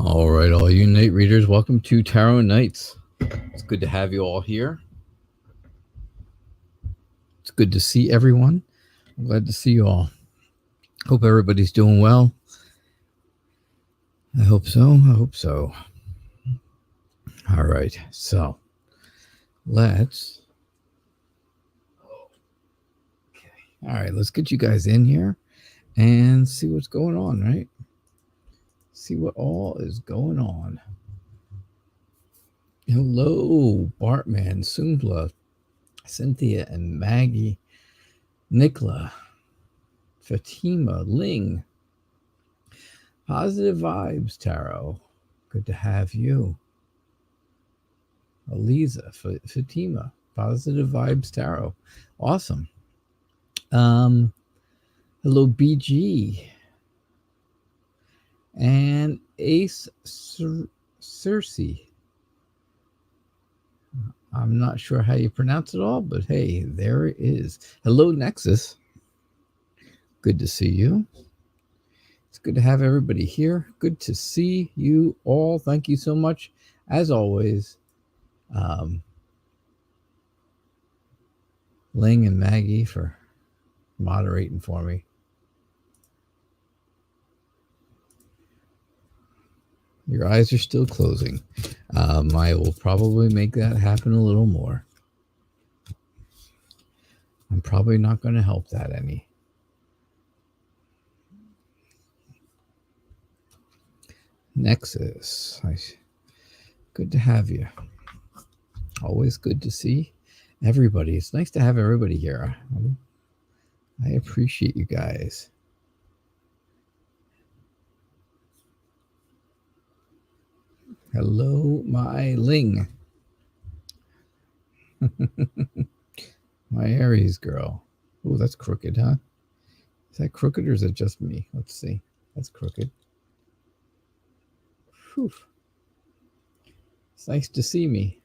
All right, all you night readers, welcome to Tarot Nights. It's good to have you all here. It's good to see everyone. I'm glad to see you all. Hope everybody's doing well. I hope so. All right, so let's... Okay. All right, let's get you guys in here and see what's going on, right? See what all is going on. Hello, Bartman, Sumbla, Cynthia, and Maggie, Nicola, Fatima, Ling. Positive Vibes Tarot. Good to have you. Aliza, Fatima, Positive Vibes Tarot. Awesome. Hello, BG. And Ace Circe. I'm not sure how you pronounce it all, but hey, there it is. Hello, Nexus. Good to see you. It's good to have everybody here. Good to see you all. Thank you so much, as always. Ling and Maggie for moderating for me. Your eyes are still closing. I will probably make that happen a little more. I'm probably not going to help that any. Nexus. Good to have you. Always good to see everybody. It's nice to have everybody here. I appreciate you guys. Hello, my Ling. My Aries girl. Oh, that's crooked, huh? Is that crooked or is it just me? Let's see. That's crooked. Whew. It's nice to see me.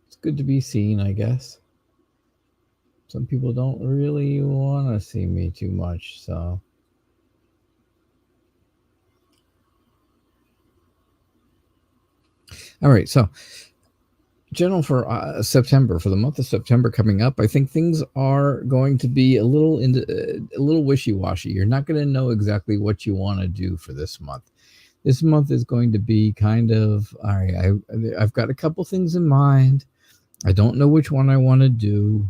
It's good to be seen, I guess. Some people don't really want to see me too much, so... All right, so general for September, for the month of September coming up, I think things are going to be a little wishy-washy. You're not going to know exactly what you want to do for this month. This month is going to be kind of, all right, I've got a couple things in mind. I don't know which one I want to do,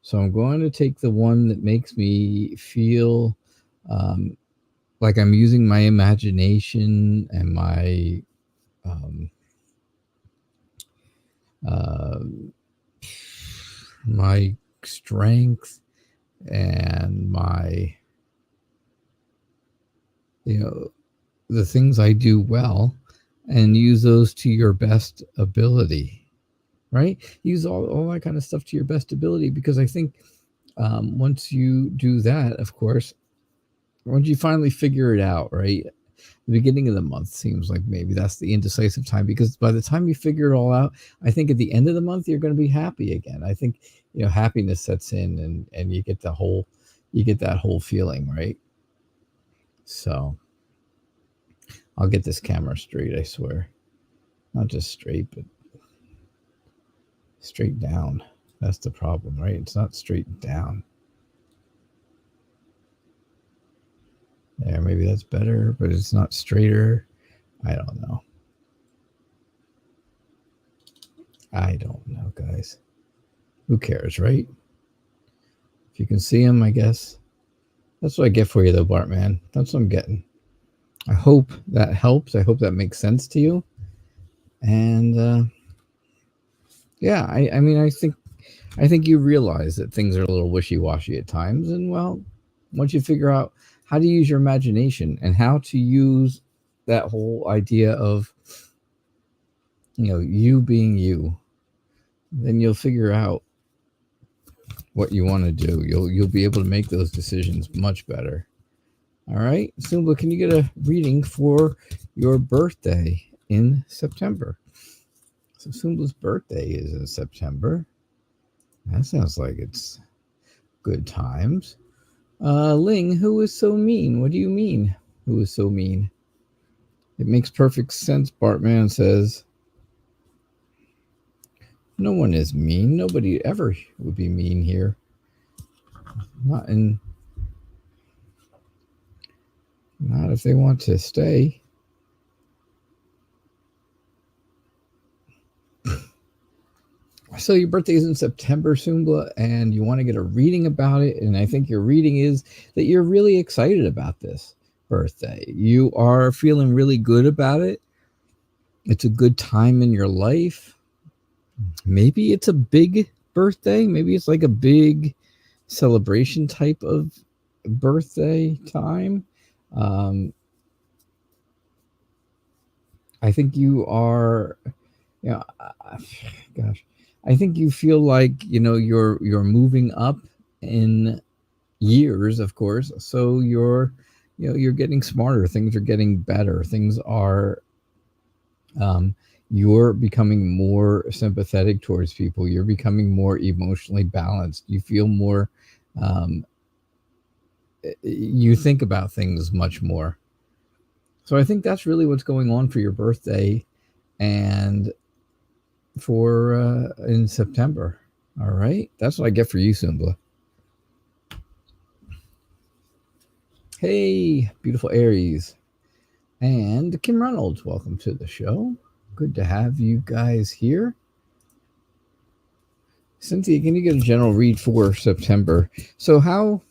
so I'm going to take the one that makes me feel like I'm using my imagination and my my strength and my, the things I do well, and use those to your best ability, right? Use all that kind of stuff to your best ability, because I think once you do that, of course, once you finally figure it out, right? The beginning of the month seems like maybe that's the indecisive time, because by the time you figure it all out, I think at the end of the month, you're going to be happy again. I think, happiness sets in and you get that whole feeling, right? So I'll get this camera straight, I swear. Not just straight, but straight down. That's the problem, right? It's not straight down. There, maybe that's better, but it's not straighter. I don't know. Guys. Who cares, right? If you can see him, I guess. That's what I get for you, though, Bartman. That's what I'm getting. I hope that helps. I hope that makes sense to you. And, yeah, I mean, I think you realize that things are a little wishy-washy at times. And, well, once you figure out how to use your imagination and how to use that whole idea of, you being you, then you'll figure out what you want to do. You'll be able to make those decisions much better. All right, Sumbla, can you get a reading for your birthday in September? So Sumbla's birthday is in September. That sounds like it's good times. Ling, who is so mean? What do you mean? Who is so mean? It makes perfect sense, Bartman says. No one is mean. Nobody ever would be mean here. Not if they want to stay. So your birthday is in September, Sumbla, and you want to get a reading about it. And I think your reading is that you're really excited about this birthday. You are feeling really good about it. It's a good time in your life. Maybe it's a big birthday. Maybe it's like a big celebration type of birthday time. I think you are, gosh, I think you feel like, you're moving up in years, of course. So you're getting smarter. Things are getting better. Things are, you're becoming more sympathetic towards people. You're becoming more emotionally balanced. You feel more, you think about things much more. So I think that's really what's going on for your birthday and for in September. All right. That's what I get for you, Sumbla. Hey, beautiful Aries. And Kim Reynolds, welcome to the show. Good to have you guys here. Cynthia, can you get a general read for September? So how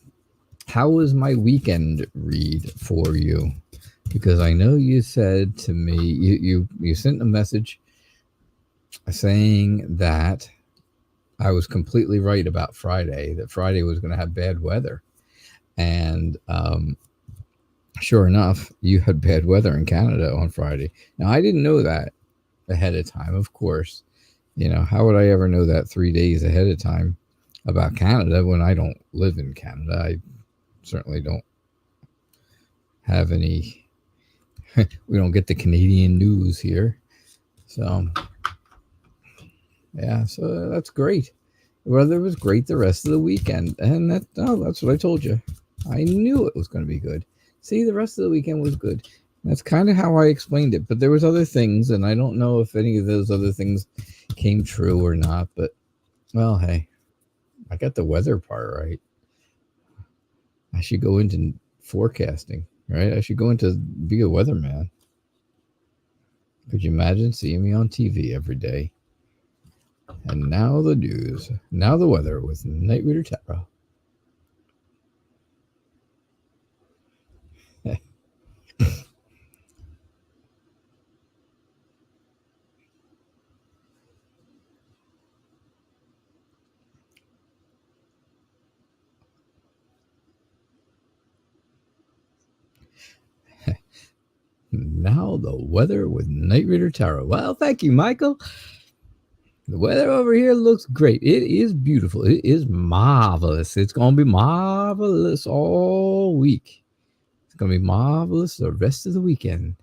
was my weekend read for you? Because I know you said to me, you sent a message saying that I was completely right about Friday, that Friday was going to have bad weather. And sure enough, you had bad weather in Canada on Friday. Now, I didn't know that ahead of time, of course. How would I ever know that 3 days ahead of time about Canada when I don't live in Canada? I certainly don't have any, we don't get the Canadian news here. So, yeah, so that's great. The weather was great the rest of the weekend. And that's what I told you. I knew it was going to be good. See, the rest of the weekend was good. That's kind of how I explained it. But there was other things, and I don't know if any of those other things came true or not. But, well, hey, I got the weather part right. I should go into forecasting, right? I should go into be a weatherman. Could you imagine seeing me on TV every day? And now the news. Now the weather with Night Reader Tarot. Now the weather with Night Reader Tarot. Well, thank you, Michael. The weather over here looks great. It is beautiful. It is marvelous. It's going to be marvelous all week. It's going to be marvelous the rest of the weekend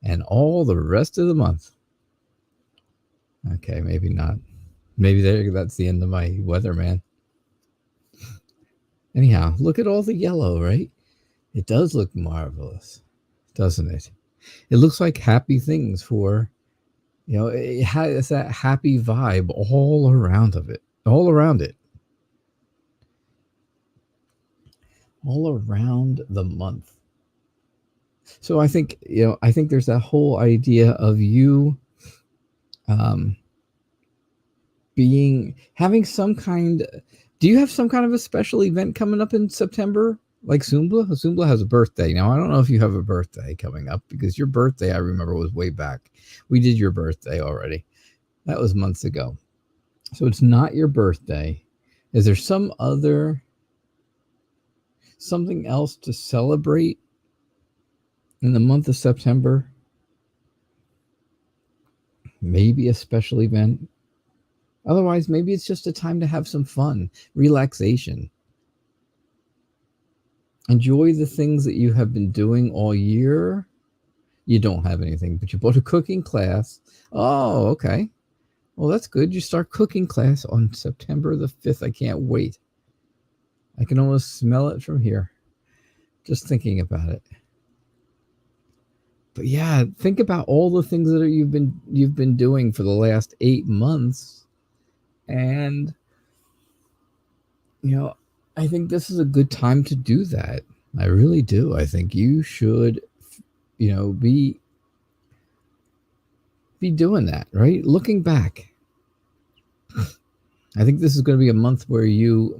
and all the rest of the month. Okay, maybe not. Maybe that's the end of my weather, man. Anyhow, look at all the yellow, right? It does look marvelous, doesn't it? It looks like happy things for, it has that happy vibe all around it. All around the month. So I think, there's that whole idea of you having some kind. Do you have some kind of a special event coming up in September? Like Sumbla? Sumbla has a birthday. Now, I don't know if you have a birthday coming up, because your birthday, I remember, was way back. We did your birthday already. That was months ago. So it's not your birthday. Is there something else to celebrate in the month of September? Maybe a special event. Otherwise, maybe it's just a time to have some fun, relaxation. Enjoy the things that you have been doing all year. You don't have anything, but you bought a cooking class. Oh, okay. Well, that's good. You start cooking class on September the 5th. I can't wait. I can almost smell it from here, just thinking about it. But yeah, think about all the things that you've been doing for the last 8 months, and I think this is a good time to do that. I really do. I think you should, be doing that, right? Looking back, I think this is going to be a month where you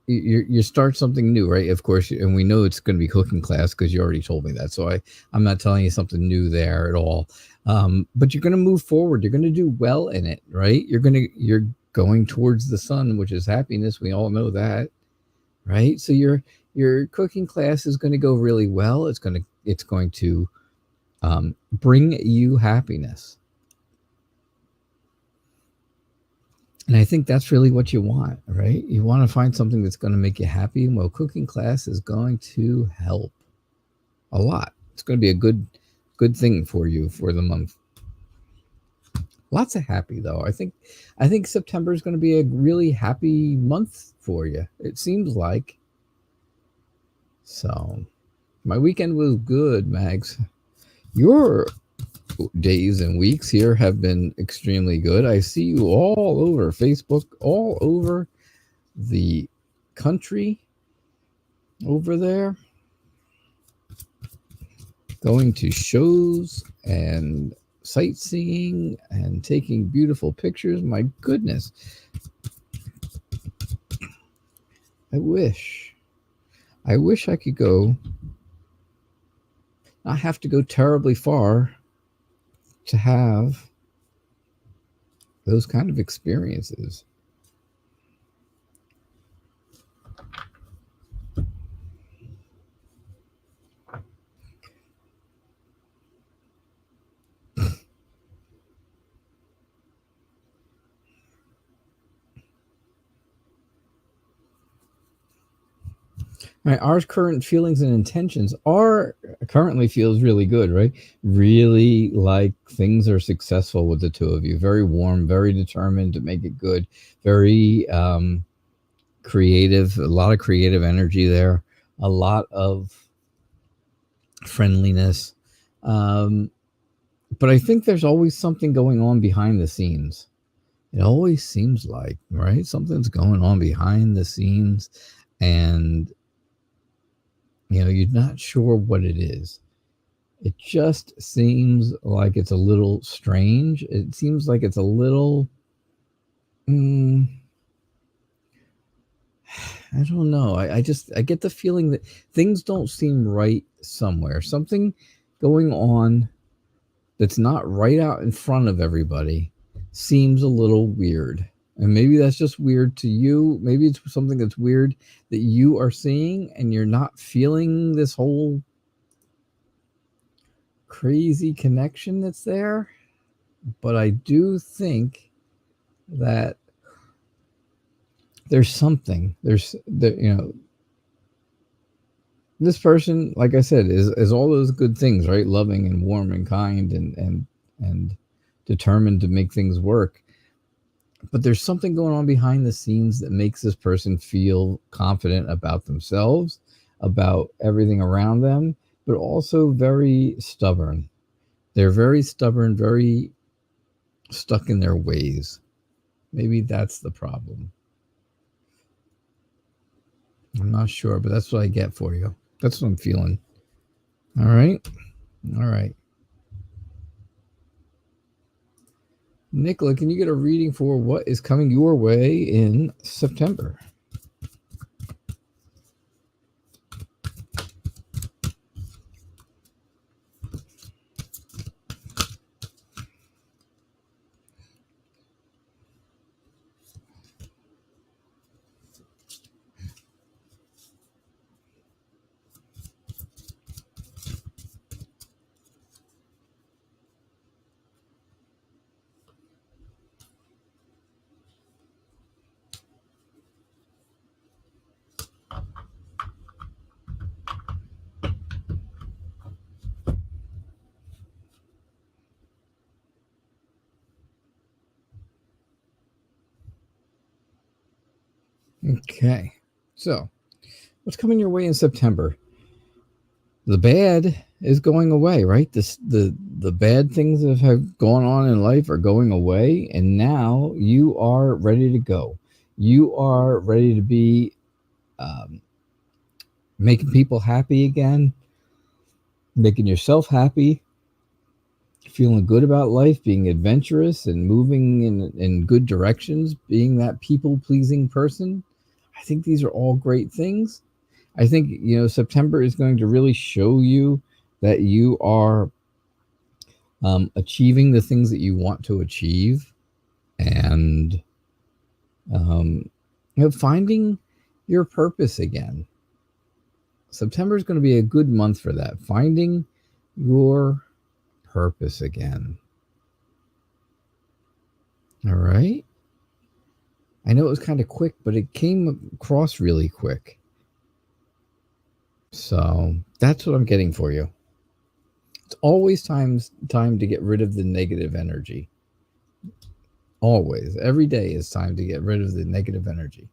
you start something new, right? Of course, and we know it's going to be cooking class because you already told me that. So I'm not telling you something new there at all. But you're going to move forward. You're going to do well in it, right? You're going towards the sun, which is happiness. We all know that, right? So your cooking class is going to go really well. It's going to bring you happiness. And I think that's really what you want, right? You want to find something that's going to make you happy. Well, cooking class is going to help a lot. It's going to be a good thing for you for the month. Lots of happy though. I think September is going to be a really happy month for you. It seems like. So, my weekend was good, Mags. Your days and weeks here have been extremely good. I see you all over Facebook, all over the country over there, going to shows and sightseeing and taking beautiful pictures. My goodness. I wish I could go, not have to go terribly far to have those kind of experiences. Right, our current feelings and intentions currently feels really good, right? Really like things are successful with the two of you. Very warm, very determined to make it good. Very creative, a lot of creative energy there. A lot of friendliness. But I think there's always something going on behind the scenes. It always seems like, right? Something's going on behind the scenes, and you're not sure what it is. It just seems like it's a little strange. It seems like it's a little, I don't know. I get the feeling that things don't seem right somewhere. Something going on that's not right out in front of everybody seems a little weird. And maybe that's just weird to you. Maybe it's something that's weird that you are seeing and you're not feeling this whole crazy connection that's there. But I do think that there's something. This person, like I said, is all those good things, right? Loving and warm and kind and determined to make things work. But there's something going on behind the scenes that makes this person feel confident about themselves, about everything around them, but also very stubborn. They're very stubborn, very stuck in their ways. Maybe that's the problem. I'm not sure, but that's what I get for you. That's what I'm feeling. All right. Nicola, can you get a reading for what is coming your way in September? Okay. So, what's coming your way in September? the bad is going away, right? The bad things that have gone on in life are going away, and now you are ready to go. You are ready to be making people happy again, making yourself happy, feeling good about life, being adventurous and moving in good directions, being that people-pleasing person. I think these are all great things. I think, September is going to really show you that you are achieving the things that you want to achieve, and finding your purpose again. September is going to be a good month for that. Finding your purpose again. All right. I know it was kind of quick, but it came across really quick. So that's what I'm getting for you. It's always time to get rid of the negative energy. Always. Every day is time to get rid of the negative energy.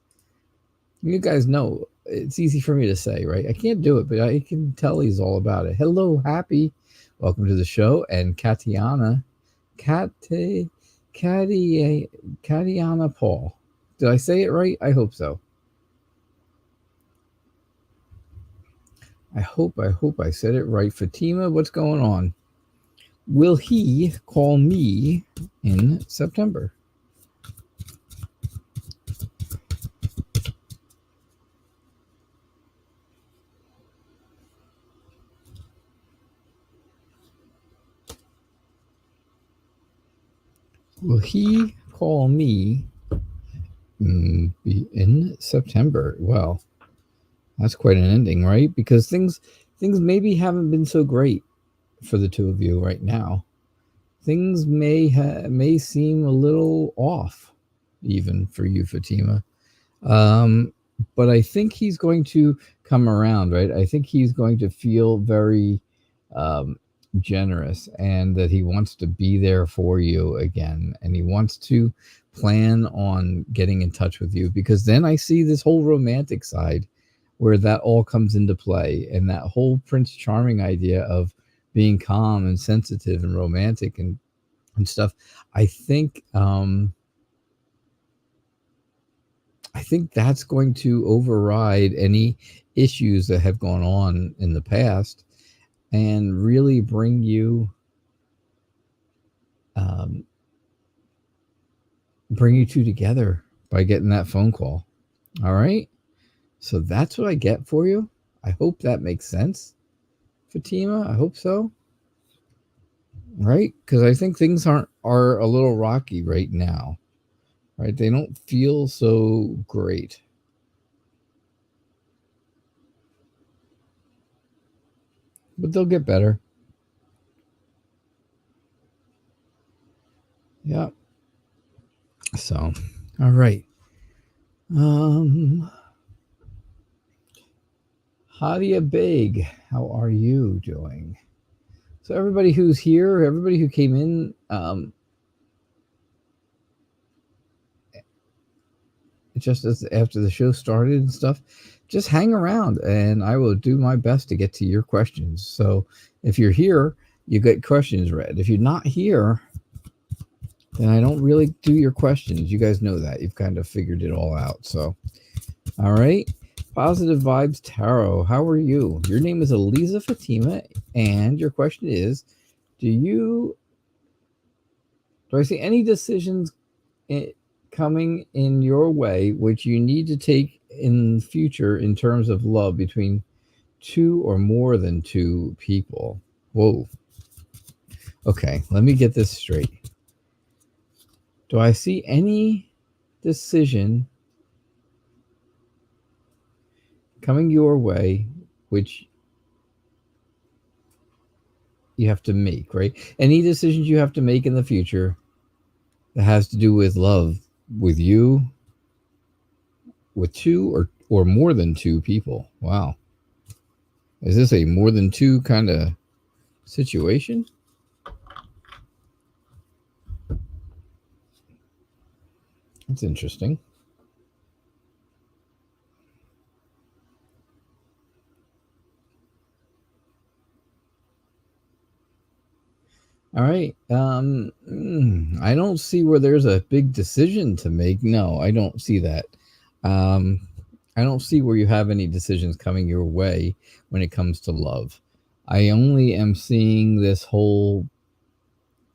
You guys know it's easy for me to say, right? I can't do it, but I can tell he's all about it. Hello, Happy. Welcome to the show. And Katiana Paul. Did I say it right? I hope so. I hope I said it right. Fatima, what's going on? Will he call me in September? Will he call me in September? Well, that's quite an ending, right? Because things maybe haven't been so great for the two of you right now. Things may seem a little off, even for you, Fatima. But I think he's going to come around, right? I think he's going to feel very generous, and that he wants to be there for you again, and he wants to plan on getting in touch with you, because then I see this whole romantic side where that all comes into play, and that whole Prince Charming idea of being calm and sensitive and romantic and stuff. I think that's going to override any issues that have gone on in the past, and really bring you two together by getting that phone call. All right. So that's what I get for you. I hope that makes sense, Fatima. I hope so. Right? Because I think things are a little rocky right now. Right? They don't feel so great. But they'll get better. Yeah. So, all right. Hadia Beg, how are you doing? So everybody who's here, everybody who came in, just as after the show started and stuff, just hang around and I will do my best to get to your questions. So if you're here, you get questions read. If you're not here, then I don't really do your questions. You guys know that. You've kind of figured it all out. So, all right. Positive Vibes Tarot, how are you? Your name is Eliza Fatima, and your question is, do I see any decisions coming in your way which you need to take in the future in terms of love between two or more than two people? Whoa. Okay, let me get this straight. Do I see any decision coming your way which you have to make, right? Any decisions you have to make in the future that has to do with love with you, with two or more than two people? Wow. Is this a more than two kind of situation? That's interesting. All right. I don't see where there's a big decision to make. No, I don't see that. I don't see where you have any decisions coming your way when it comes to love. I only am seeing this whole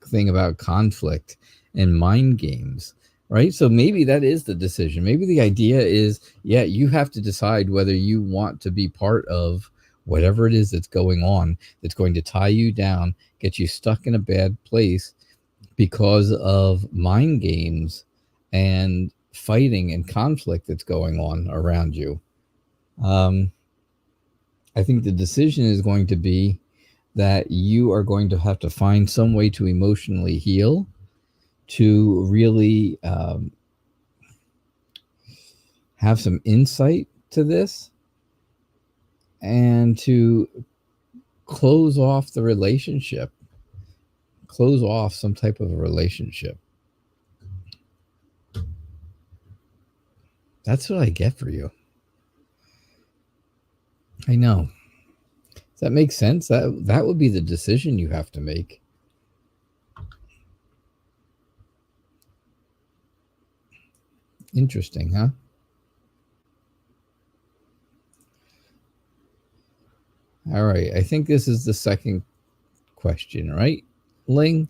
thing about conflict and mind games, right? So maybe that is the decision. Maybe the idea is, yeah, you have to decide whether you want to be part of whatever it is that's going on, that's going to tie you down, get you stuck in a bad place because of mind games and fighting and conflict that's going on around you. I think the decision is going to be that you are going to have to find some way to emotionally heal, to really have some insight to this, and to close off the relationship, close off some type of a relationship. That's what I get for you. I know. Does that make sense? That would be the decision you have to make. Interesting, huh? All right. I think this is the second question, right, Ling?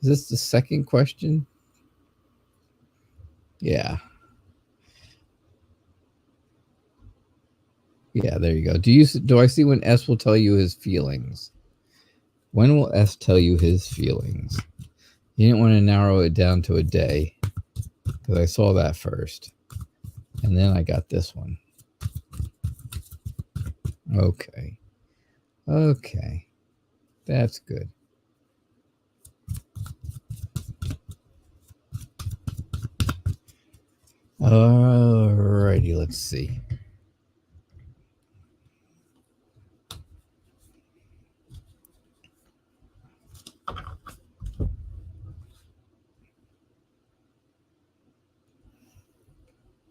Is this the second question? Yeah. Yeah, there you go. Do I see when S will tell you his feelings? When will S tell you his feelings? You didn't want to narrow it down to a day because I saw that first. And then I got this one. Okay. Okay. That's good. Alrighty, let's see.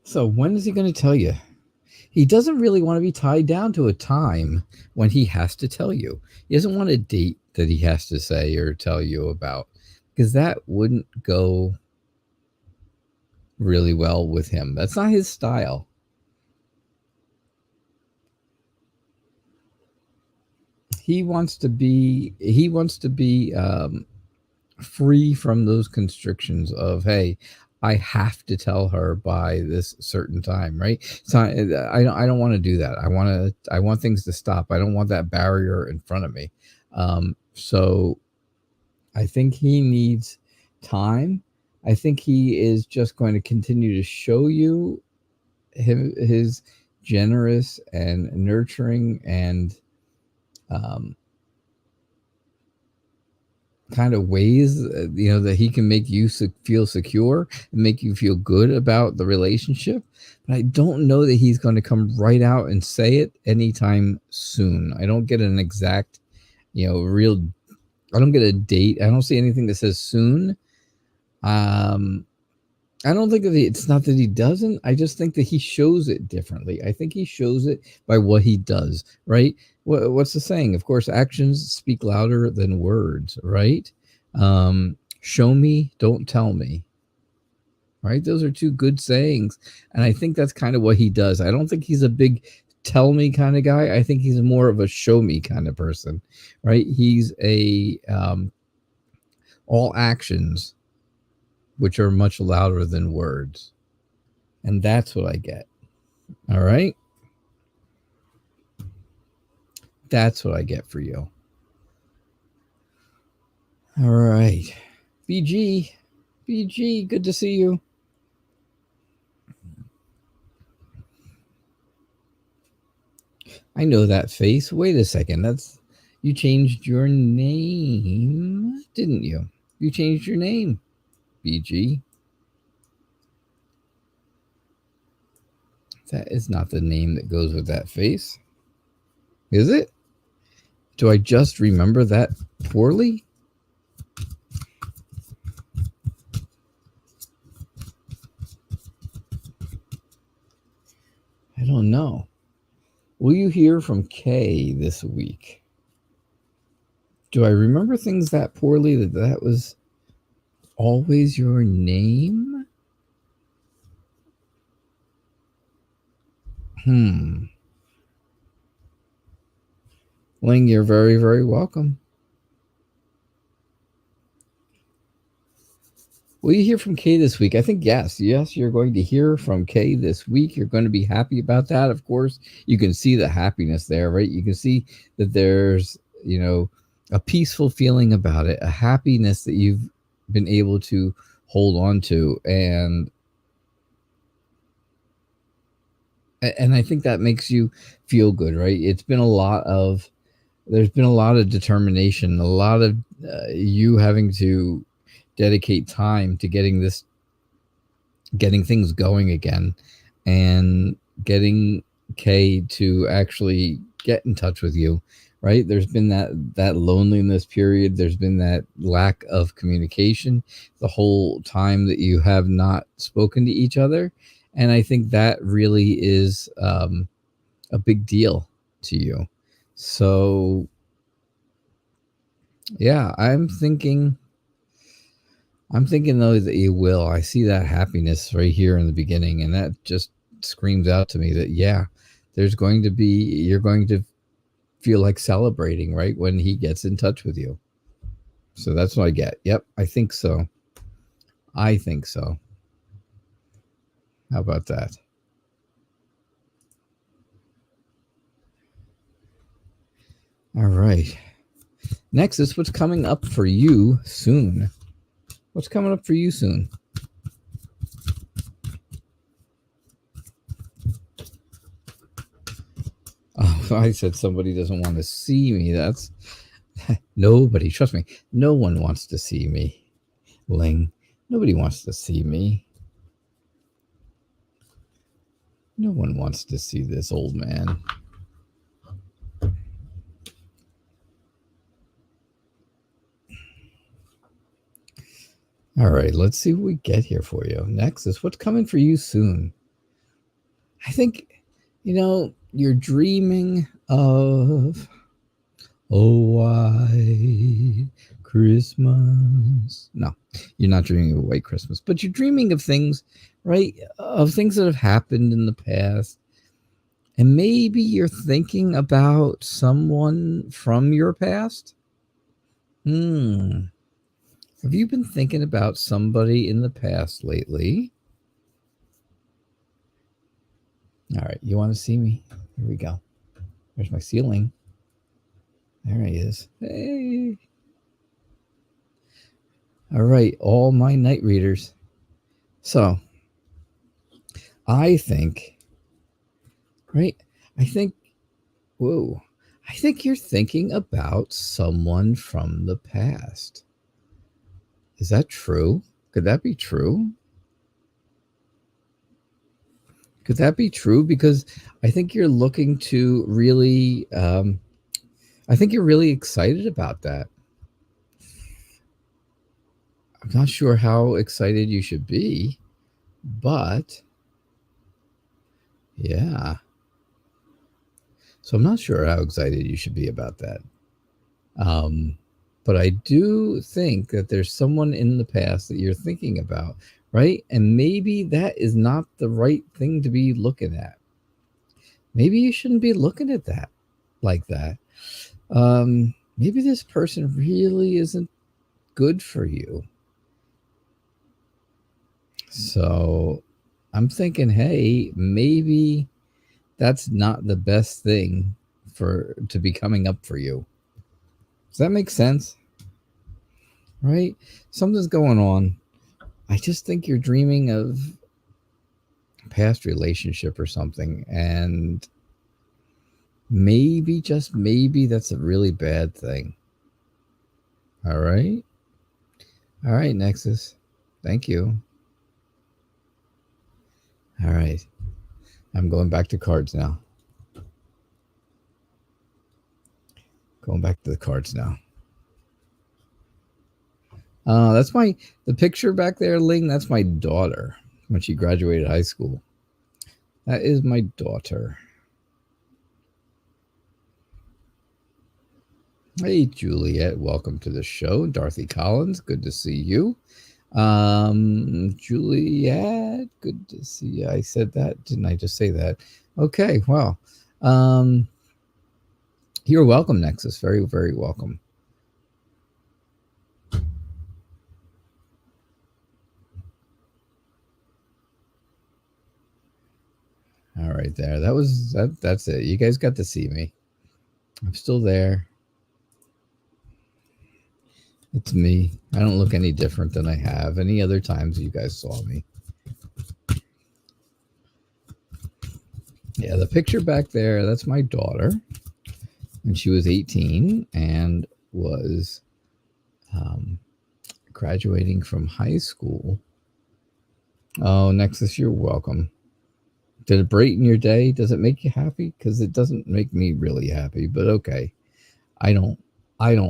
So when is he going to tell you? He doesn't really want to be tied down to a time when he has to tell you. He doesn't want a date that he has to say or tell you about, because that wouldn't go really well with him. That's not his style. He wants to be free from those constrictions of, hey, I have to tell her by this certain time, right? So I don't want to do that. I want things to stop. I don't want that barrier in front of me. So I think he needs time. I think he is just going to continue to show you his generous and nurturing and kind of ways, that he can make you feel secure and make you feel good about the relationship. But I don't know that he's going to come right out and say it anytime soon. I don't get an exact, real. I don't get a date. I don't see anything that says soon. I don't think that it's not that he doesn't. I just think that he shows it differently. I think he shows it by what he does, right? What's the saying? Of course, actions speak louder than words, right? Show me, don't tell me, right? Those are two good sayings. And I think that's kind of what he does. I don't think he's a big tell me kind of guy. I think he's more of a show me kind of person, right? He's a all actions, which are much louder than words. And that's what I get. All right. That's what I get for you. All right. BG, good to see you. I know that face. Wait a second. You changed your name, didn't you? You changed your name, BG. That is not the name that goes with that face. Is it? Do I just remember that poorly? I don't know. Will you hear from Kay this week? Do I remember things that poorly that was always your name? Ling, you're very, very welcome. Will you hear from Kay this week? I think yes. Yes, you're going to hear from Kay this week. You're going to be happy about that. Of course, you can see the happiness there, right? You can see that there's, a peaceful feeling about it, a happiness that you've been able to hold on to. And I think that makes you feel good, right? There's been a lot of determination, a lot of you having to dedicate time to getting things going again, and getting Kay to actually get in touch with you, right? There's been that loneliness period. There's been that lack of communication the whole time that you have not spoken to each other. And I think that really is a big deal to you. So, yeah, I'm thinking though that you will. I see that happiness right here in the beginning, and that just screams out to me that, yeah, you're going to feel like celebrating, right, when he gets in touch with you. So that's what I get. Yep, I think so. How about that? All right. Next is what's coming up for you soon. What's coming up for you soon? Oh, I said somebody doesn't want to see me. That's nobody. Trust me. No one wants to see me, Ling. Nobody wants to see me. No one wants to see this old man. All right, let's see what we get here for you. Next is what's coming for you soon. I think, you're dreaming of white Christmas. No, you're not dreaming of white Christmas, but you're dreaming of things, right? Of things that have happened in the past. And maybe you're thinking about someone from your past. Have you been thinking about somebody in the past lately? All right, you want to see me? Here we go. There's my ceiling. There he is. Hey. All right, all my night readers. So, I think, right? I think you're thinking about someone from the past. Is that true? Could that be true? Because I think you're looking to really, I think you're really excited about that. I'm not sure how excited you should be, but yeah. So I'm not sure how excited you should be about that. But I do think that there's someone in the past that you're thinking about, right? And maybe that is not the right thing to be looking at. Maybe you shouldn't be looking at that like that. Maybe this person really isn't good for you. So I'm thinking, hey, maybe that's not the best thing to be coming up for you. Does that make sense? Right? Something's going on. I just think you're dreaming of a past relationship or something, and maybe, just maybe, that's a really bad thing. All right, Nexus. Thank you. All right, I'm going back to cards now. Going back to the cards now. That's the picture back there, Ling. That's my daughter when she graduated high school. That is my daughter. Hey, Juliet, welcome to the show. Dorothy Collins, good to see you. Juliet, good to see you. I said that, didn't I just say that? Okay, well, you're welcome, Nexus. Very, very welcome. All right, there. That's it. You guys got to see me. I'm still there. It's me. I don't look any different than I have any other times you guys saw me. Yeah, the picture back there, that's my daughter. And she was 18 and was graduating from high school. Oh, Nexus, you're welcome. Did it brighten your day? Does it make you happy? Because it doesn't make me really happy, but okay. I don't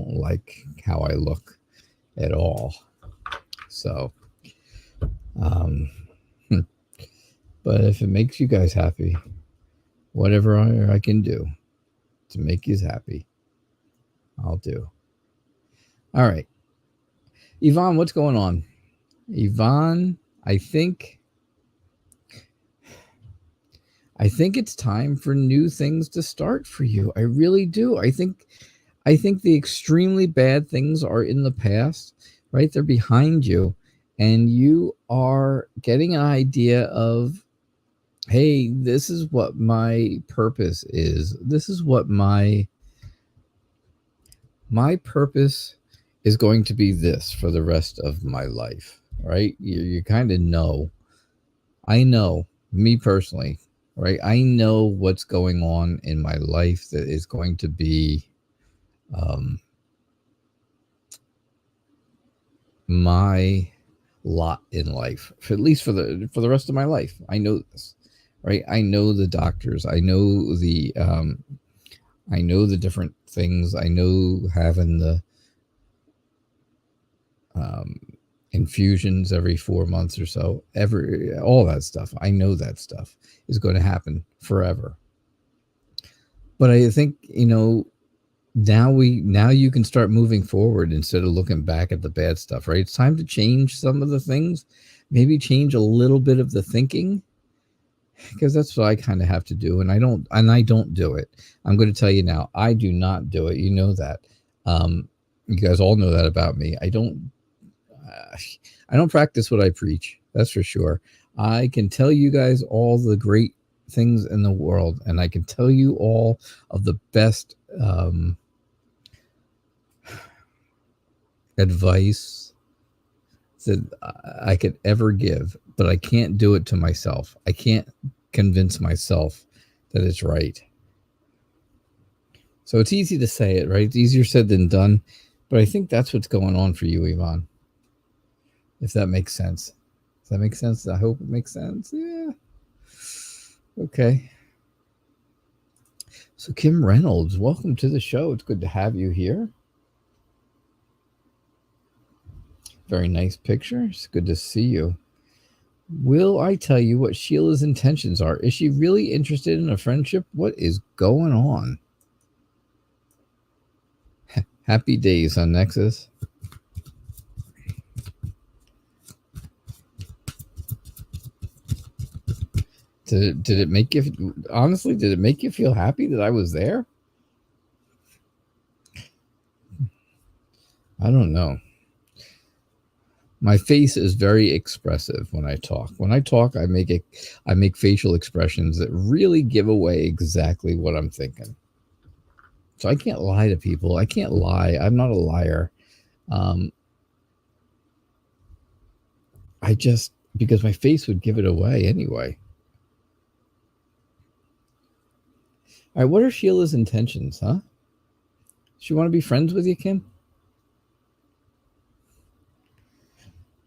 like how I look at all. So, but if it makes you guys happy, whatever I can do to make you happy, I'll do. All right. Yvonne, what's going on? Yvonne, I think it's time for new things to start for you. I really do. I think the extremely bad things are in the past, right? They're behind you, and you are getting an idea of, hey, this is what my purpose is. This is what my purpose is going to be, this for the rest of my life, right? You kind of know. I know, me personally, right? I know what's going on in my life that is going to be my lot in life, at least for the rest of my life. I know this, right? I know the doctors. I know the different things. I know having the infusions every 4 months or so. All that stuff. I know that stuff is going to happen forever. But I think, now you can start moving forward instead of looking back at the bad stuff, right? It's time to change some of the things, maybe change a little bit of the thinking, because that's what I kind of have to do. And I don't do it. I'm going to tell you now, I do not do it. You know that. You guys all know that about me. I don't practice what I preach. That's for sure. I can tell you guys all the great things in the world, and I can tell you all of the best advice that I could ever give, but I can't do it to myself. I can't convince myself that it's right. So it's easy to say it, right? It's easier said than done, but I think that's what's going on for you, Yvonne. If that makes sense. Does that make sense? I hope it makes sense. Yeah. Okay. So Kim Reynolds, welcome to the show. It's good to have you here. Very nice picture. It's good to see you. Will I tell you what Sheila's intentions are? Is she really interested in a friendship? What is going on? Happy days on Nexus. Did it make you, honestly, did it make you feel happy that I was there? I don't know. My face is very expressive when I talk. When I talk, I make facial expressions that really give away exactly what I'm thinking. So I can't lie to people. I can't lie. I'm not a liar. Because my face would give it away anyway. All right, what are Sheila's intentions, huh? She want to be friends with you, Kim?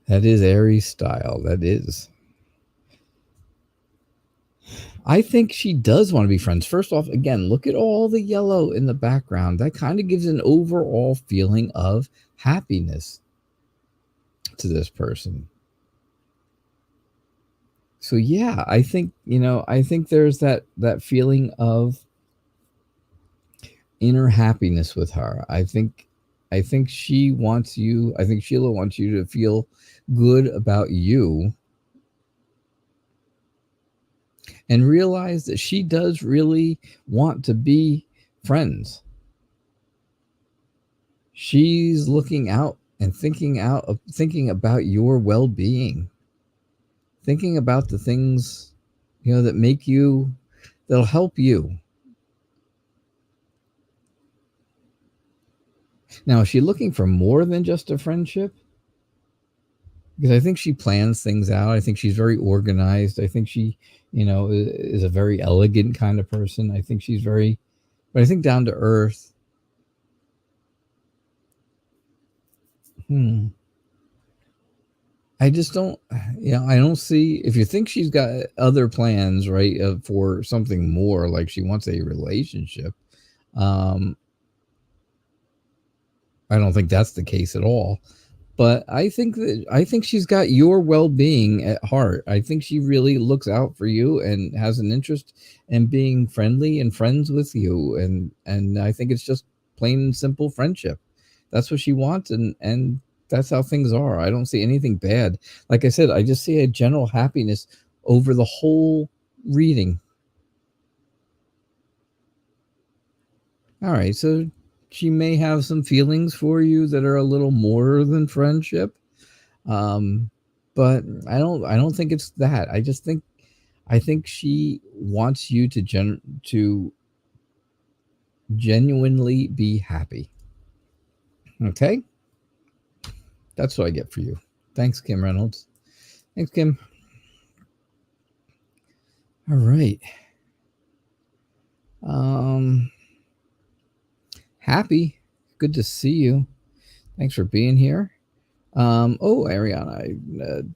That is Aries style. That is. I think she does want to be friends. First off, again, look at all the yellow in the background. That kind of gives an overall feeling of happiness to this person. So yeah, I think there's that feeling of inner happiness with her. I think she wants you. I think Sheila wants you to feel good about you, and realize that she does really want to be friends. She's looking out and thinking about your well-being, thinking about the things, that that'll help you. Now, is she looking for more than just a friendship? Because I think she plans things out. I think she's very organized. I think she, is a very elegant kind of person. I think she's but I think down to earth. I just don't, I don't see, if you think she's got other plans, right, for something more, like she wants a relationship, I don't think that's the case at all. But I think she's got your well-being at heart. I think she really looks out for you and has an interest in being friendly and friends with you. And I think it's just plain and simple friendship. That's what she wants, and that's how things are. I don't see anything bad. Like I said, I just see a general happiness over the whole reading. All right, so she may have some feelings for you that are a little more than friendship, but I don't think it's that. I think she wants you to genuinely be happy. Okay, that's what I get for you. Thanks, Kim Reynolds. Thanks, Kim. All right. Happy. Good to see you. Thanks for being here. Ariana,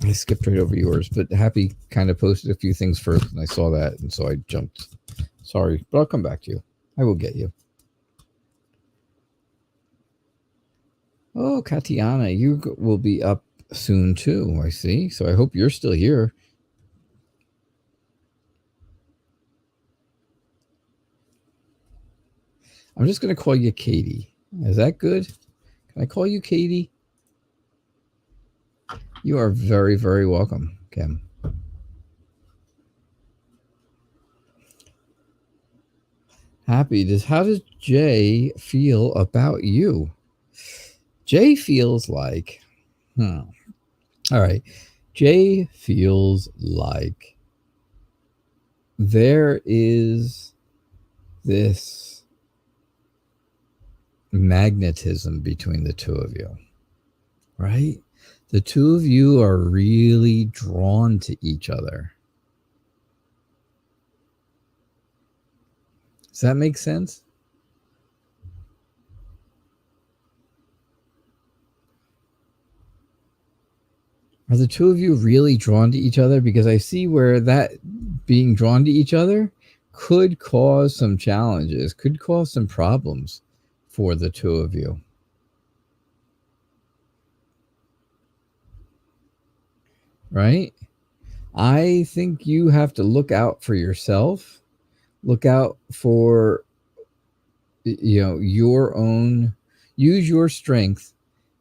I skipped right over yours, but Happy kind of posted a few things first, and I saw that, and so I jumped. Sorry, but I'll come back to you. I will get you. Oh, Katiana, you will be up soon too, I see. So I hope you're still here. I'm just going to call you Katie. Is that good? Can I call you Katie? You are very, very welcome, Kim. Happy. How does Jay feel about you? Jay feels like, all right. Jay feels like there is this magnetism between the two of you, right? The two of you are really drawn to each other. Does that make sense? Are the two of you really drawn to each other? Because I see where that being drawn to each other could cause some challenges, could cause some problems for the two of you. Right? I think you have to look out for yourself, look out for, your own, use your strength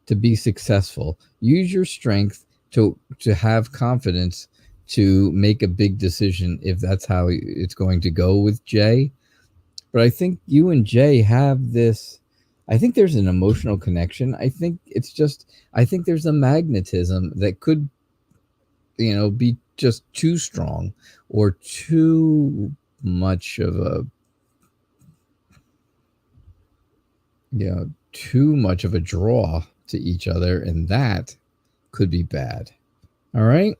to be successful, use your strength to have confidence to make a big decision if that's how it's going to go with Jay. But I think you and Jay have this, I think there's an emotional connection. I think there's a magnetism that could, be just too strong or too much of a, too much of a draw to each other, and that could be bad. All right?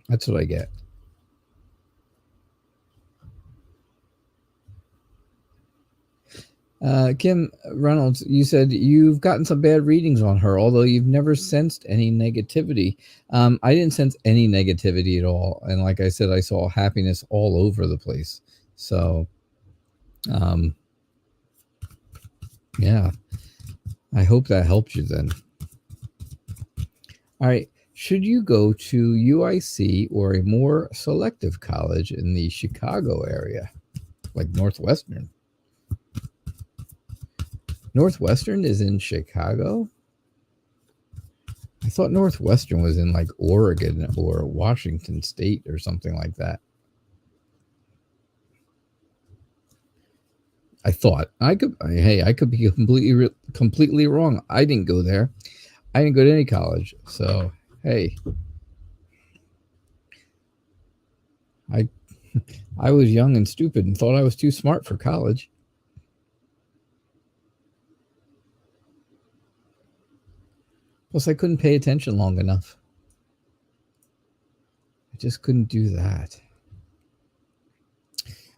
That's what I get. Kim Reynolds, you said you've gotten some bad readings on her, although you've never sensed any negativity. I didn't sense any negativity at all. And like I said, I saw happiness all over the place. So, yeah, I hope that helped you then. All right. Should you go to UIC or a more selective college in the Chicago area, like Northwestern? Northwestern is in Chicago? I thought Northwestern was in like Oregon or Washington State or something like that. I thought I could be completely wrong. I didn't go there. I didn't go to any college. So, hey, I was young and stupid and thought I was too smart for college. Plus, I couldn't pay attention long enough. I just couldn't do that.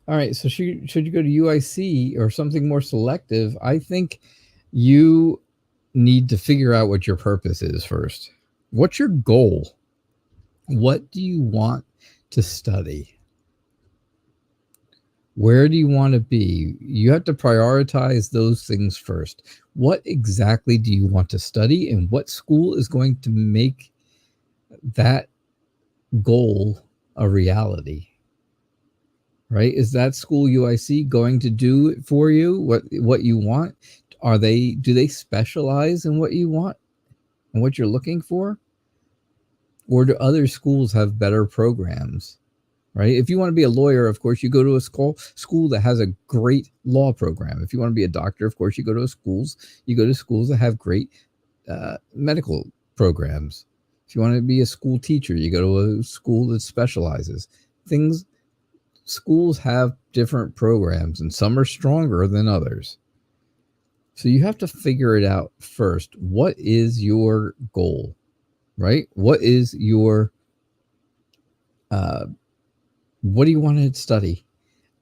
All right, so should you go to UIC or something more selective? I think you need to figure out what your purpose is first. What's your goal? What do you want to study? Where do you want to be? You have to prioritize those things first. What exactly do you want to study, and what school is going to make that goal a reality? Right? Is that school UIC going to do it for you? What you want? Do they specialize in what you want and what you're looking for? Or do other schools have better programs? Right? If you want to be a lawyer, of course, you go to a school that has a great law program. If you want to be a doctor, of course, you go to schools that have great medical programs. If you want to be a school teacher, you go to a school that specializes. Schools have different programs, and some are stronger than others. So you have to figure it out first. What is your goal, right? What is your what do you want to study,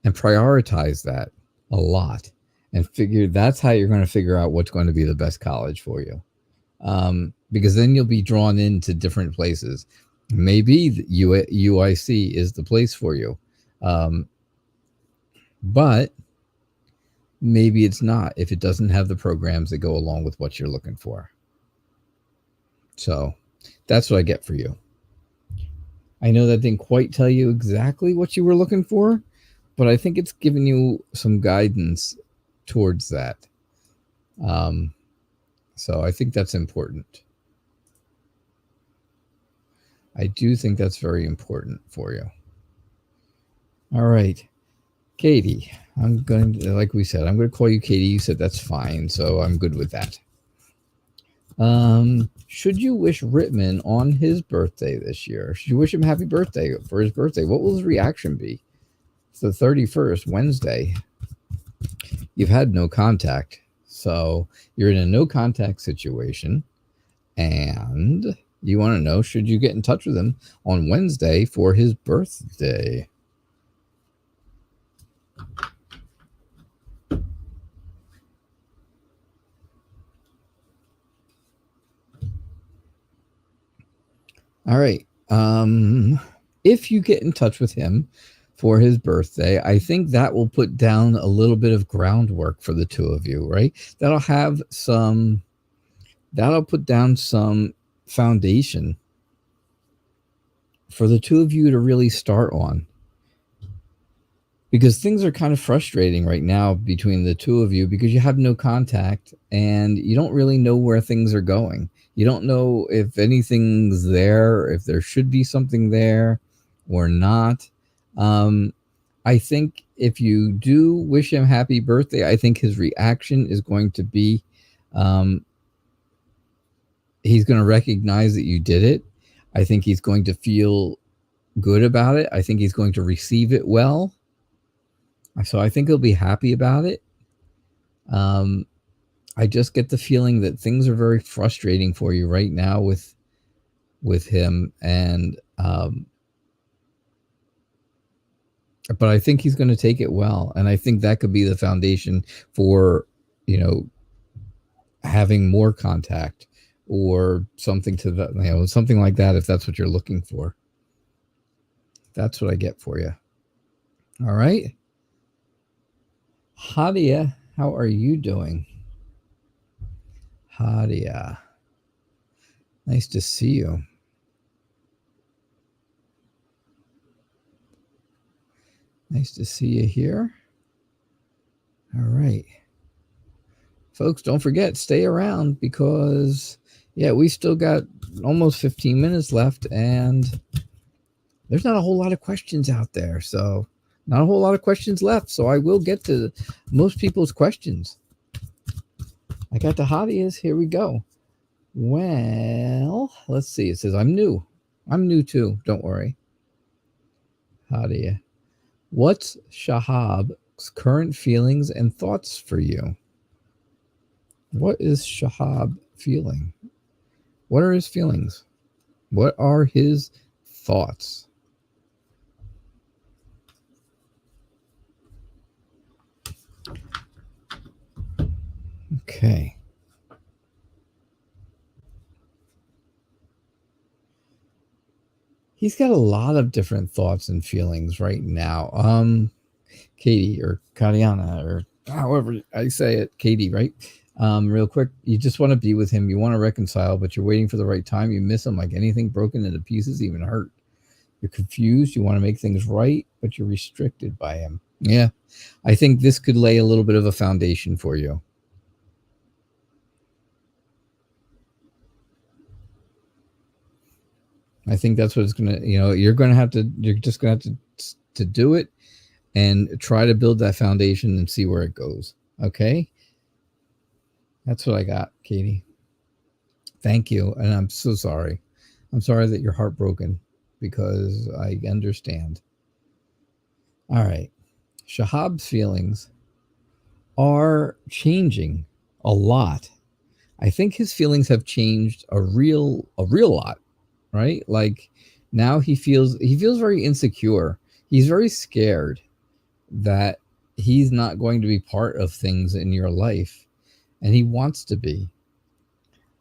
and prioritize that a lot, and that's how you're going to figure out what's going to be the best college for you. Because then you'll be drawn into different places. Maybe UIC is the place for you, but maybe it's not if it doesn't have the programs that go along with what you're looking for. So that's what I get for you. I know that didn't quite tell you exactly what you were looking for, but I think it's giving you some guidance towards that. So I think that's important. I do think that's very important for you. All right, Katie, like we said, I'm going to call you Katie. You said that's fine, so I'm good with that. Should you wish Rittman on his birthday this year? Should you wish him happy birthday for his birthday? What will his reaction be? It's the 31st, Wednesday. You've had no contact. So you're in a no contact situation, and you want to know, should you get in touch with him on Wednesday for his birthday? All right. If you get in touch with him for his birthday, I think that will put down a little bit of groundwork for the two of you, right? That'll put down some foundation for the two of you to really start on. Because things are kind of frustrating right now between the two of you, because you have no contact and you don't really know where things are going. You don't know if anything's there, if there should be something there or not. I think if you do wish him happy birthday, I think his reaction is going to be, he's going to recognize that you did it. I think he's going to feel good about it. I think he's going to receive it well. So I think he'll be happy about it. I just get the feeling that things are very frustrating for you right now with him, and but I think he's going to take it well, and I think that could be the foundation for, having more contact or something to that, something like that, if that's what you're looking for. That's what I get for you. All right. Hadia, how are you doing? Hadia, nice to see you. Nice to see you here. All right. folks, don't forget, stay around because, yeah, we still got almost 15 minutes left, and there's not a whole lot of questions out there. So not a whole lot of questions left. So I will get to most people's questions. I got the hotties. Here we go. Well, let's see. It says, I'm new. I'm new too. Don't worry. Hottie. What's Shahab's current feelings and thoughts for you? What is Shahab feeling? What are his feelings? What are his thoughts? Okay. He's got a lot of different thoughts and feelings right now. Katie or Kariana or however I say it, Katie, right? Real quick, you just want to be with him. You want to reconcile, but you're waiting for the right time. You miss him like anything broken into pieces, even hurt. You're confused. You want to make things right, but you're restricted by him. Yeah, I think this could lay a little bit of a foundation for you. I think that's what it's going to, you're just going to have to do it and try to build that foundation and see where it goes. Okay. That's what I got, Katie. Thank you. And I'm so sorry. I'm sorry that you're heartbroken because I understand. All right. Shahab's feelings are changing a lot. I think his feelings have changed a real lot, right? Like now he feels very insecure. He's very scared that he's not going to be part of things in your life, and he wants to be.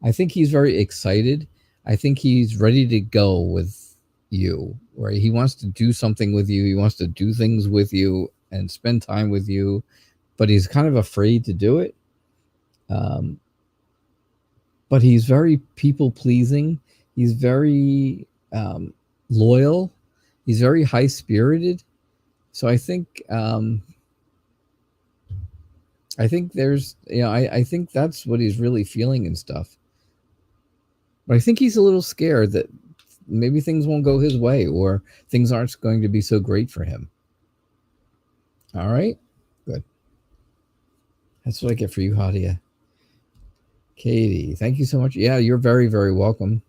I think he's very excited. I think he's ready to go with you, right? He wants to do something with you. He wants to do things with you and spend time with you, but he's kind of afraid to do it. But he's very people-pleasing. He's very loyal. He's very high-spirited. So I think there's, I think that's what he's really feeling and stuff. But I think he's a little scared that maybe things won't go his way or things aren't going to be so great for him. All right, good. That's what I get for you, Hadia. Katie, thank you so much. Yeah, you're very, very welcome.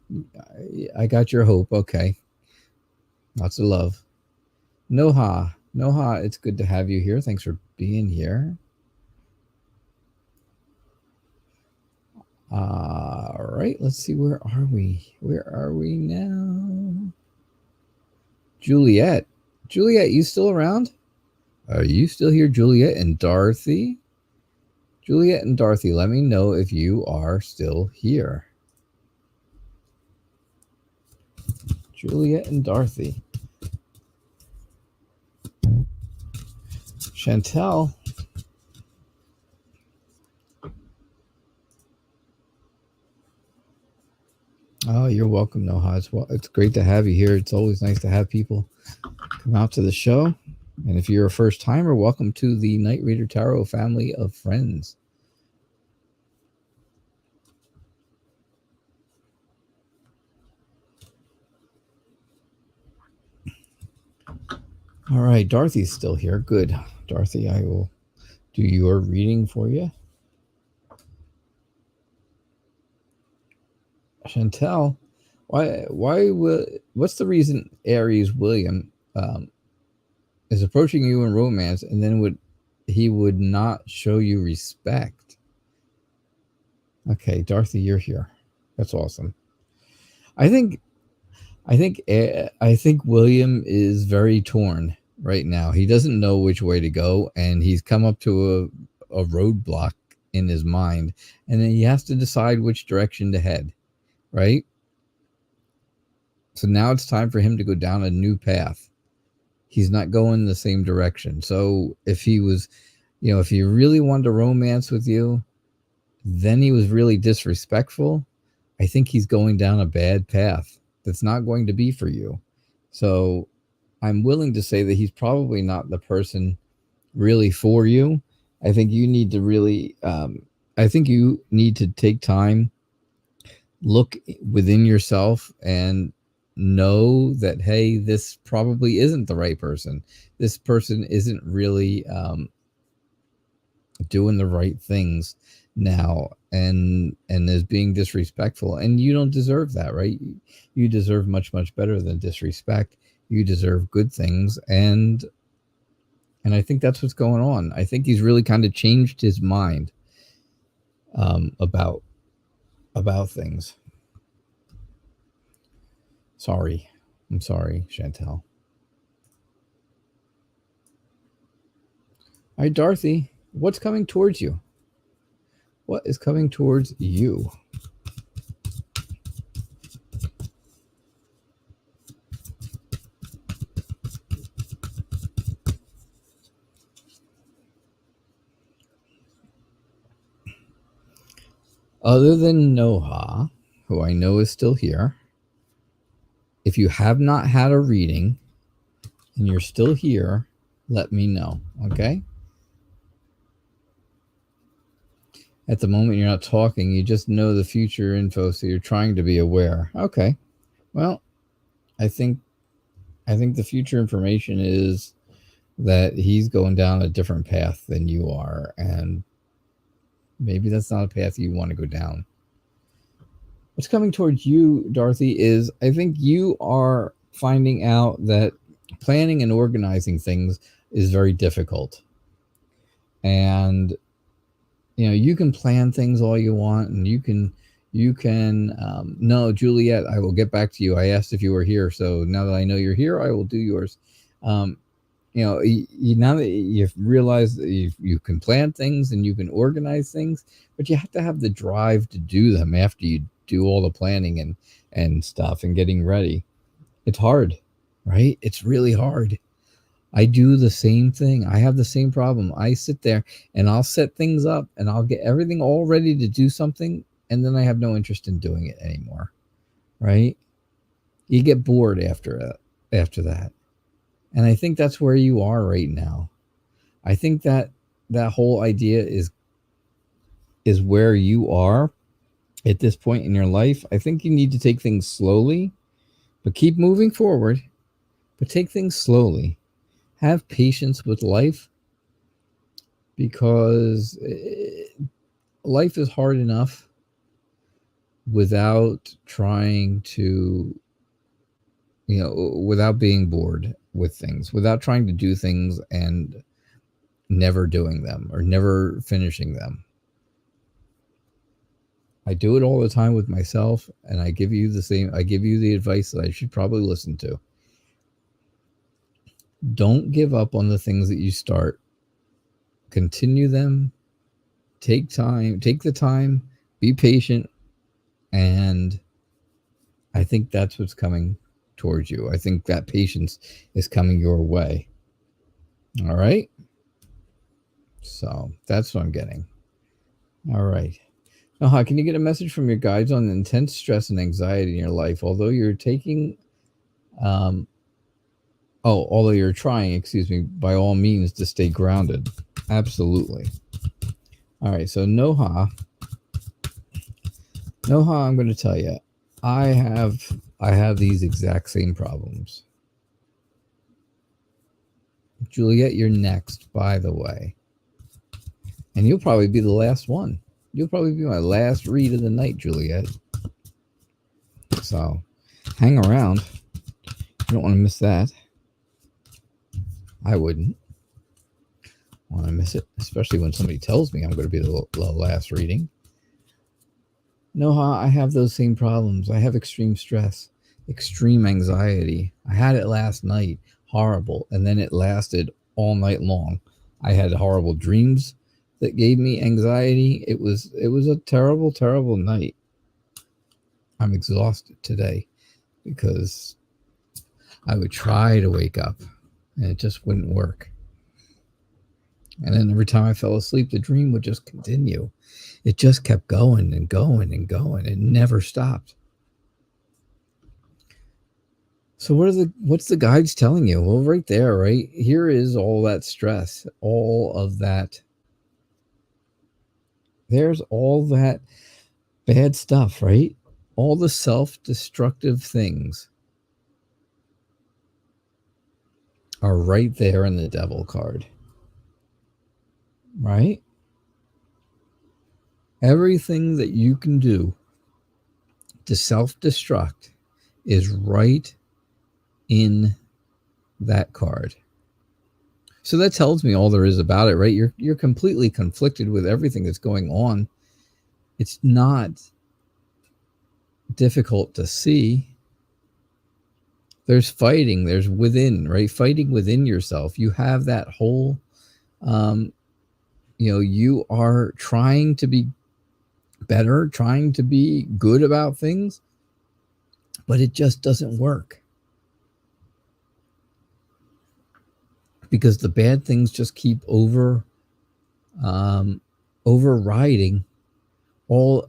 I got your hope. Okay. Lots of love. Noha, it's good to have you here. Thanks for being here. All right, let's see. Where are we? Where are we now? Juliet, you still around? Are you still here, Juliet and Dorothy? Juliet and Dorothy, let me know if you are still here. Juliet and Dorothy. Chantel. Oh, you're welcome, Noha. It's great to have you here. It's always nice to have people come out to the show. And if you're a first timer, welcome to the Night Reader Tarot family of friends. All right, Dorothy's still here. Good. Dorothy, I will do your reading for you. Chantel, what's the reason Aries William is approaching you in romance and then he would not show you respect? Okay, Dorothy, you're here. That's awesome. I think William is very torn right now. He doesn't know which way to go, and he's come up to a roadblock in his mind, and then he has to decide which direction to head, right? So now it's time for him to go down a new path. He's not going the same direction. So if he was, if he really wanted to romance with you, then he was really disrespectful. I think he's going down a bad path that's not going to be for you. So I'm willing to say that he's probably not the person really for you. I think you need to really I think you need to take time, look within yourself, and know that, hey, this probably isn't the right person. This person isn't really doing the right things now, and is being disrespectful, and you don't deserve that, right? You deserve much, much better than disrespect. You deserve good things, and I think that's what's going on. I think he's really kind of changed his mind about things. Sorry. I'm sorry, Chantel. All right, Dorothy, what's coming towards you? What is coming towards you? Other than Noha, who I know is still here, if you have not had a reading and you're still here, let me know, okay? At the moment, you're not talking. You just know the future info, so you're trying to be aware. Okay. Well, I think the future information is that he's going down a different path than you are, and maybe that's not a path you want to go down. What's coming towards you, Dorothy, is I think you are finding out that planning and organizing things is very difficult. And you can plan things all you want, and you can no, Juliet, I will get back to you. I asked if you were here, so now that I know you're here, I will do yours. Now that you've realized that you can plan things and you can organize things, but you have to have the drive to do them after you do all the planning and stuff and getting ready. It's hard, right? It's really hard. I do the same thing. I have the same problem. I sit there and I'll set things up and I'll get everything all ready to do something, and then I have no interest in doing it anymore, right? You get bored after that. And I think that's where you are right now. I think that whole idea is where you are at this point in your life. I think you need to take things slowly, but keep moving forward, but take things slowly. Have patience with life, because life is hard enough without trying to, without being bored with things, without trying to do things and never doing them or never finishing them. I do it all the time with myself, and I give you the advice that I should probably listen to. Don't give up on the things that you start. Continue them. Take the time, be patient, and I think that's what's coming towards you. I think that patience is coming your way. All right? So that's what I'm getting. All right. Now, can you get a message from your guides on intense stress and anxiety in your life? Although you're trying, by all means, to stay grounded. Absolutely. All right. So Noha, I'm going to tell you, I have these exact same problems. Juliet, you're next, by the way. And you'll probably be the last one. You'll probably be my last read of the night, Juliet. So hang around. You don't want to miss that. I wouldn't want to miss it, especially when somebody tells me I'm going to be the last reading. Noha, I have those same problems. I have extreme stress, extreme anxiety. I had it last night, horrible, and then it lasted all night long. I had horrible dreams that gave me anxiety. It was a terrible, terrible night. I'm exhausted today because I would try to wake up and it just wouldn't work. And then every time I fell asleep, the dream would just continue. It just kept going and going and going. It never stopped. So what's the guides telling you? Well, right there, right here is all that stress, all of that There's all that bad stuff, right? All the self-destructive things are right there in the Devil card, right? Everything that you can do to self-destruct is right in that card. So that tells me all there is about it, right? You're completely conflicted with everything that's going on. It's not difficult to see. There's fighting, there's within, right? Fighting within yourself. You have that whole, you are trying to be better, trying to be good about things, but it just doesn't work. Because the bad things just keep overriding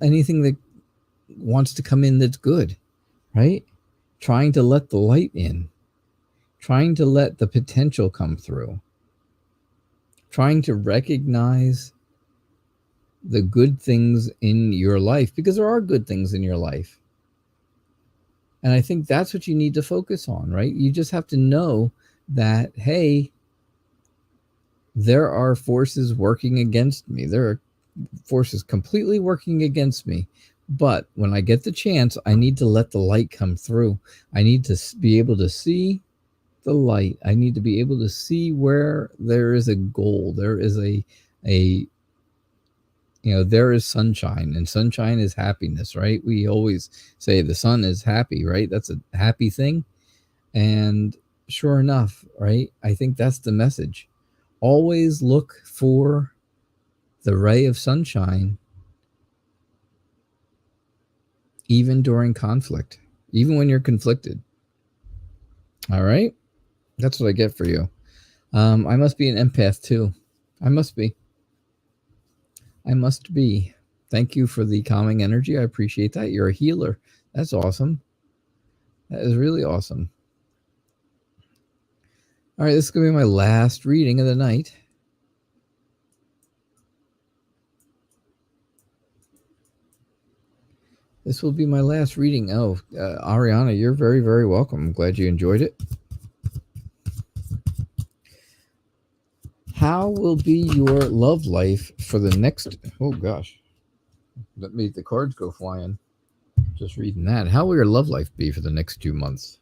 anything that wants to come in that's good, right? Trying to let the light in, trying to let the potential come through, trying to recognize the good things in your life, because there are good things in your life. And I think that's what you need to focus on, right? You just have to know that, hey, there are forces working against me. There are forces completely working against me. But when I get the chance, I need to let the light come through. I need to be able to see the light. I need to be able to see where there is a goal. There is there is sunshine, and sunshine is happiness, right? We always say the sun is happy, right? That's a happy thing. And sure enough, right? I think that's the message. Always look for the ray of sunshine, even during conflict, even when you're conflicted. All right? That's what I get for you. I must be an empath too. I must be. Thank you for the calming energy. I appreciate that. You're a healer. That's awesome. That is really awesome. All right, this is going to be my last reading of the night. This will be my last reading. Oh, Ariana, you're very, very welcome. I'm glad you enjoyed it. How will be your love life for the next... Oh, gosh. Let me... The cards go flying. Just reading that. How will your love life be for the next 2 months?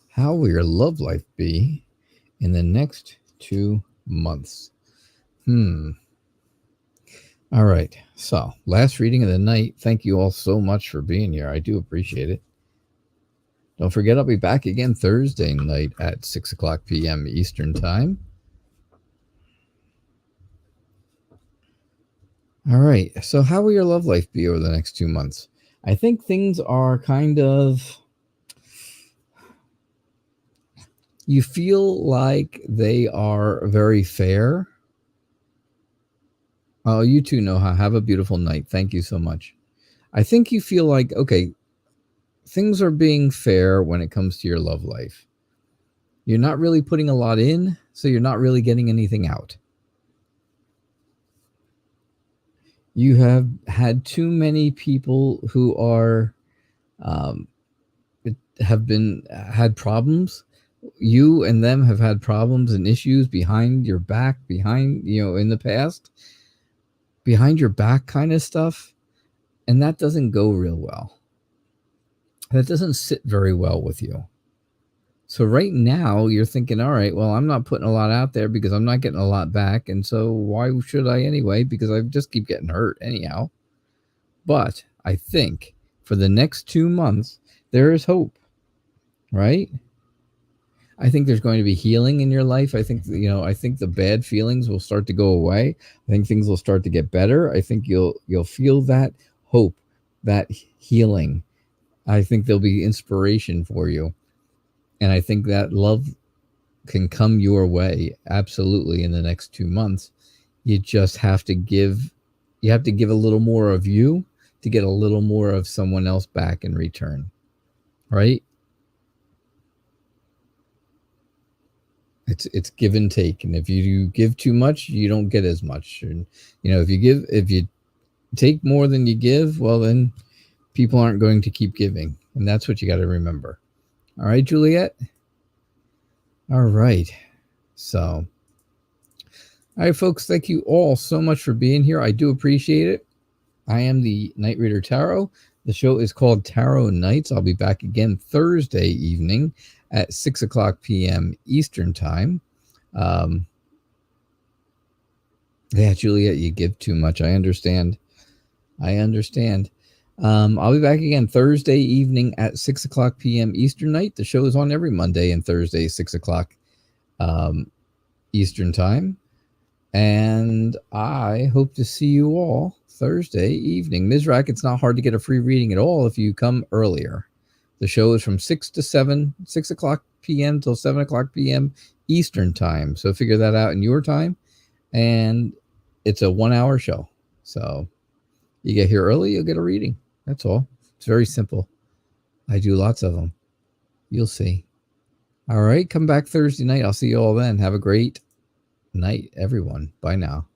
How will your love life be in the next 2 months? All right. So, last reading of the night. Thank you all so much for being here. I do appreciate it. Don't forget, I'll be back again Thursday night at 6 o'clock p.m. Eastern Time. All right. So, how will your love life be over the next 2 months? I think things are kind of... You feel like they are very fair. Oh, you too, Noha. Have a beautiful night. Thank you so much. I think you feel like, okay, things are being fair when it comes to your love life. You're not really putting a lot in, so you're not really getting anything out. You have had too many people who are had problems. You and them have had problems and issues behind your back, in the past, behind your back kind of stuff. And that doesn't go real well. That doesn't sit very well with you. So right now you're thinking, all right, well, I'm not putting a lot out there because I'm not getting a lot back. And so why should I anyway? Because I just keep getting hurt anyhow. But I think for the next 2 months, there is hope, right? I think there's going to be healing in your life. I think the bad feelings will start to go away. I think things will start to get better. I think you'll feel that hope, that healing. I think there'll be inspiration for you. And I think that love can come your way absolutely in the next 2 months. You just have to give a little more of you to get a little more of someone else back in return. Right? It's give and take, and if you give too much, you don't get as much. And if you take more than you give, well, then people aren't going to keep giving, and that's what you got to remember. All right, Juliet. All right. So, all right, folks. Thank you all so much for being here. I do appreciate it. I am the Night Reader Tarot. The show is called Tarot Nights. I'll be back again Thursday evening at 6 o'clock p.m. Eastern Time. Yeah, Juliet, you give too much. I understand. I'll be back again Thursday evening at 6 o'clock p.m. Eastern Night. The show is on every Monday and Thursday, 6 o'clock Eastern Time. And I hope to see you all Thursday evening. Mizrak, it's not hard to get a free reading at all if you come earlier. The show is from 6 o'clock p.m. till 7 o'clock p.m. Eastern Time. So figure that out in your time. And it's a 1-hour show. So you get here early, you'll get a reading. That's all. It's very simple. I do lots of them. You'll see. All right, come back Thursday night. I'll see you all then. Have a great night, everyone. Bye now.